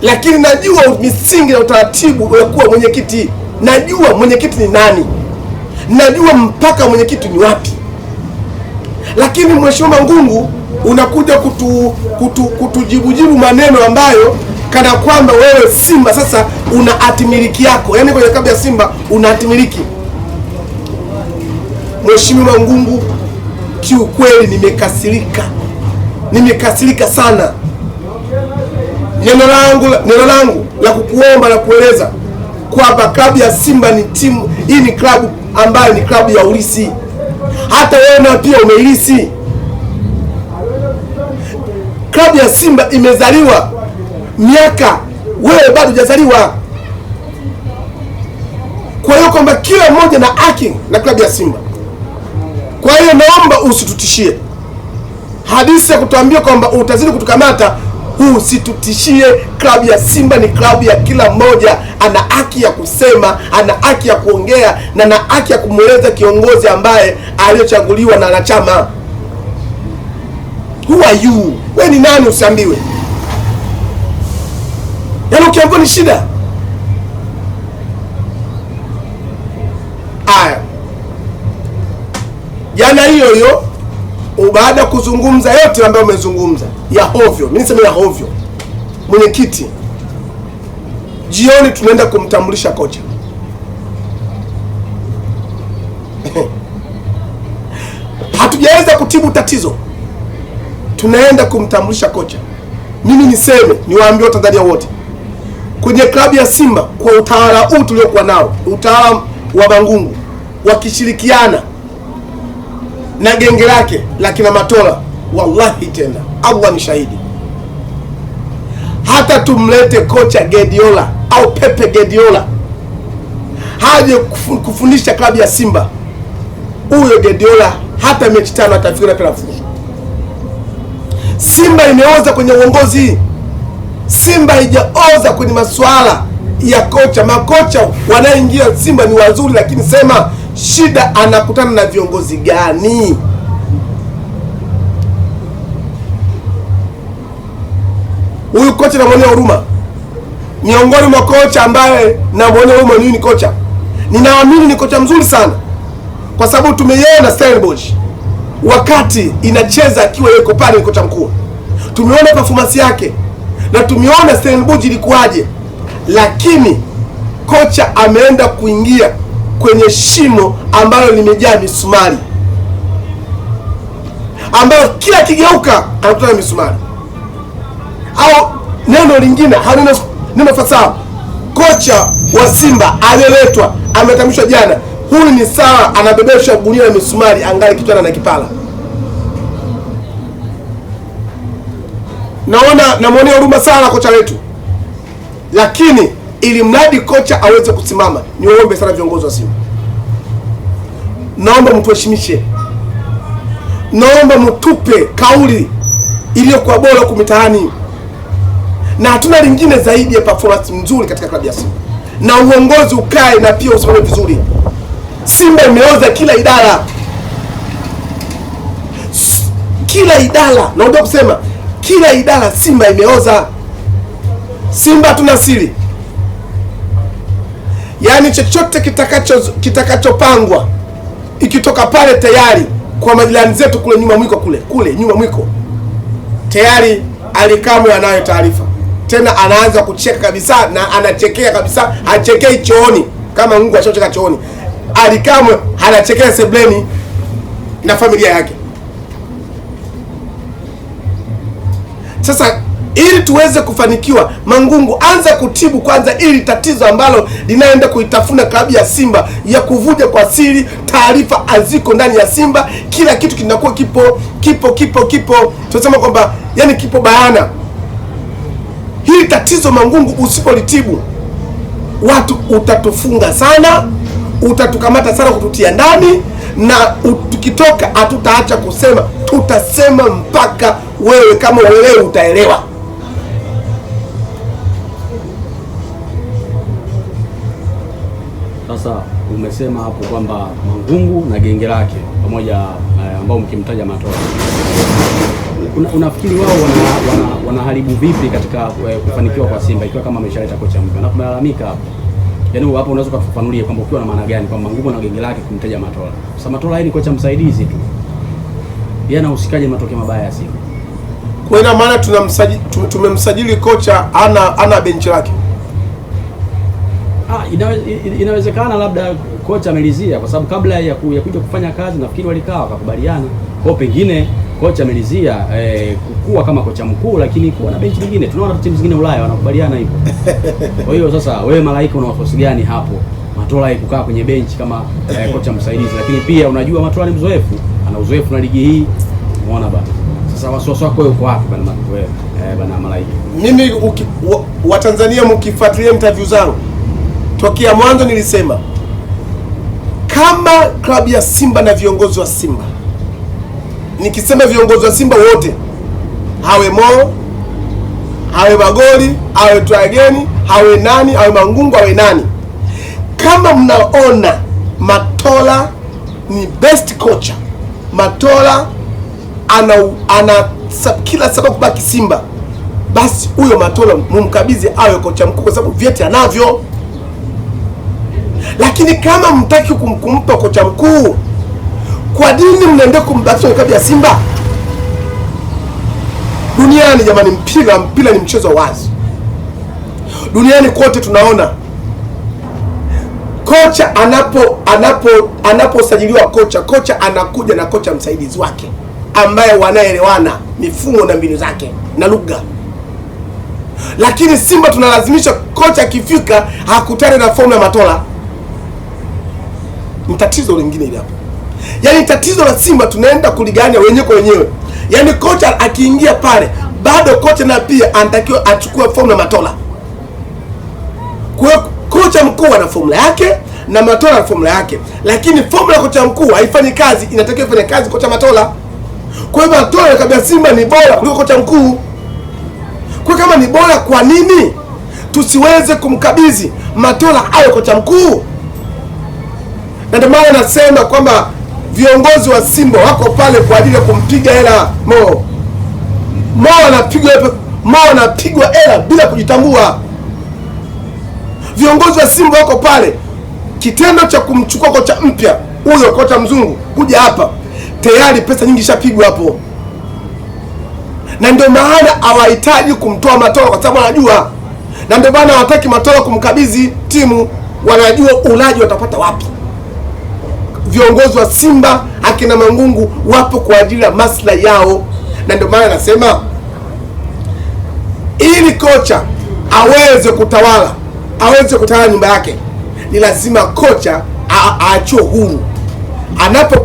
lakini najua misingi na utaratibu wa kuwa mwenyekiti. Najua mwenyekiti ni nani, najua mpaka mwenyekiti ni wapi. Lakini Mheshimiwa Mangungu unakuja kutujibujibu maneno ambayo kana kwamba wewe Simba sasa una hatimiliki yako, yaani kwenye klabu ya Simba una hatimiliki. Mheshimiwa Mangungu, kiukweli nimekasirika sana. Neno langu la kukuomba na kueleza kwamba klabu ya Simba ni timu, hii ni klabu ambayo ni klabu ya ulisi. Hata wewe na pia umeilisi. Klabu ya Simba imezaliwa miaka wewe bado hujazaliwa. Kwa hiyo kwamba kila mmoja na haki na klabu ya Simba. Kwa hiyo naomba usitutishie. Hadithi ya kutuambia kwamba utazidi kutukamata, usitutishie. Klabu ya Simba ni klabu ya kila mmoja, ana haki ya kusema, ana haki ya kuongea na ana haki ya kumweleza kiongozi ambaye aliyochaguliwa na wanachama. Who are you? Wewe ni nani usiambiwe? Yaani ukiambiwa ni shida. Aya. Jana hiyo baada ya kuzungumza yote ambayo umezungumza ya hovyo, mimi nisema ya hovyo, mwenyekiti, jioni tunaenda kumtambulisha kocha. Hatujaweza kutibu tatizo, tunaenda kumtambulisha kocha. Mimi niseme, niwaambie Watanzania wote, kwenye klabu ya Simba kwa utawala huu tuliokuwa nao, utawala wa Mangungu wakishirikiana na genge lake la kina Matola, wallahi tena Allah ni shahidi, hata tumlete kocha Guardiola au Pepe Guardiola haje kufundisha klabu ya Simba, huyo Guardiola hata mechi 5 atafika na pelafuzu. Simba imeoza kwenye uongozi. Simba haijaoza kwenye masuala ya kocha. Makocha wanaoingia Simba ni wazuri, lakini sema shida anakutana na viongozi gani? Huyu kocha namwonea huruma. Miongoni mwa kocha ambaye namwonea huruma ni kocha, ninaamini ni kocha mzuri sana, kwa sababu tumeiona Stellenbosch wakati inacheza akiwa yuko pale, ni kocha mkuu. Tumeona performance yake na tumeona Stellenbosch ilikuwaje, lakini kocha ameenda kuingia kwenye shimo ambalo limejaa misumari, ambayo kila kigeuka anakutana na misumari. Au neno lingine, neno fasaha, kocha wa Simba aliyeletwa ametamshwa jana, huyu ni sawa anabebesha gunia la misumari angali kichwani na kipala. Namwonea huruma sana kocha wetu, lakini ili mradi kocha aweze kusimama, niwaombe sana viongozi wa Simba, naomba mtuheshimishe, naomba mtupe kauli iliyokuwa bora kumitaani, na hatuna lingine zaidi ya performance nzuri katika klabu ya Simba, na uongozi ukae na pia usimame vizuri. Simba imeoza kila idara, naomba kusema kila idara Simba imeoza. Simba hatuna siri, yaani chochote kitakachopangwa ikitoka pale tayari kwa majirani zetu kule nyuma mwiko, kule nyuma mwiko tayari Alikamwe anayo taarifa, tena anaanza kucheka kabisa, na anachekea kabisa, achekei chooni kama Mungu ashocheka chooni. Alikamwe anachekea sebleni na familia yake. Sasa ili tuweze kufanikiwa, Mangungu, anza kutibu kwanza ili tatizo ambalo linaenda kuitafuna klabu ya Simba ya kuvuja kwa siri, taarifa haziko ndani ya Simba, kila kitu kinakuwa kipo tunasema kwamba yani kipo bayana. Hili tatizo Mangungu usipolitibu, watu utatufunga sana, utatukamata sana, kututia ndani, na tukitoka hatutaacha kusema, tutasema mpaka wewe kama uelewe utaelewa. Sasa umesema hapo kwamba Mangungu na genge lake pamoja ambao mkimtaja Matola, Unafikiri wao wanaharibu vipi katika kufanikiwa kwa Simba ikiwa kama ameshaleta kocha mpya? Na kumelalamika hapo. Yaani hapo unaweza kufafanulia kwamba ukiwa na maana gani kwamba Mangungu na genge lake kumteja Matola. Sasa Matola yeye ni kocha msaidizi tu. Yeye anahusikaje matokeo mabaya ya Simba? Kwa ina maana tumemsajili kocha ana benchi lake. Inawezekana labda kocha amelizia kwa sababu kabla ya kuja kufanya kazi nafikiri walikaa wakakubaliana. Kwa pengine kocha amelizia kukua kama kocha mkuu, lakini kuwa na benchi lingine. Tunaona timu zingine Ulaya wanakubaliana hivyo. Kwa hiyo sasa wewe Malaika una nafasi gani hapo? Matola kukaa kwenye benchi kama kocha msaidizi, lakini pia unajua Matola ni mzoefu, ana uzoefu na ligi hii. Umeona bana. Sasa wasiwasi wako uko wapi bana wewe? Bana Malaika. Mimi wa Tanzania mkifuatilia interview zangu tokea mwanzo nilisema kama klabu ya Simba na viongozi wa Simba, nikisema viongozi wa Simba wote, hawe Mo, hawe Magoli, hawe Twageni, hawe nani, hawe Mangungu, hawe nani, kama mnaona Matola ni best coach, Matola ana kila sababu kubaki Simba, basi huyo Matola mumkabidhi awe kocha mkuu kwa sababu vyeti anavyo. Lakini kama mtaki kumpa kocha mkuu, kwa nini mnaenda kumbakisha klabu ya Simba? Duniani jamani, mpira ni mchezo wazi. Duniani kote tunaona kocha anaposajiliwa kocha anakuja na kocha msaidizi wake ambaye wanaelewana mifumo na mbinu zake na lugha. Lakini Simba tunalazimisha kocha akifika hakutane na fomu ya Matola. Ni tatizo lingine ile hapo. Yaani tatizo la Simba tunaenda kuligania wenyewe kwa wenyewe. Yaani kocha akiingia pale bado kocha na pia anatakiwa achukue fomu na Matola. Kwa hiyo kocha mkuu ana formula yake na Matola ana formula yake. Lakini formula ya kocha mkuu haifanyi kazi, inatakiwa ifanye kazi kocha Matola. Kwa hiyo Matola kabla Simba ni bora kuliko kocha mkuu. Kwa kama ni bora, kwa nini tusiweze kumkabidhi Matola awe kocha mkuu? Na ndio maana nasema kwamba viongozi wa Simba wako pale kwa ajili ya kumpiga hela Mo. Mo anapigwa hela bila kujitambua. Viongozi wa Simba wako pale, kitendo cha kumchukua kocha mpya huyo kocha mzungu kuja hapa, tayari pesa nyingi shapigwa hapo. Na ndio maana hawahitaji kumtoa Matola kwa sababu wanajua. Na ndio maana hawataki Matola kumkabidhi timu, wanajua ulaji watapata wapi. Viongozi wa Simba akina Mangungu wapo kwa ajili ya maslahi yao. Na ndio maana nasema ili kocha aweze kutawala nyumba yake, ni lazima kocha aachiwe huru anapokuja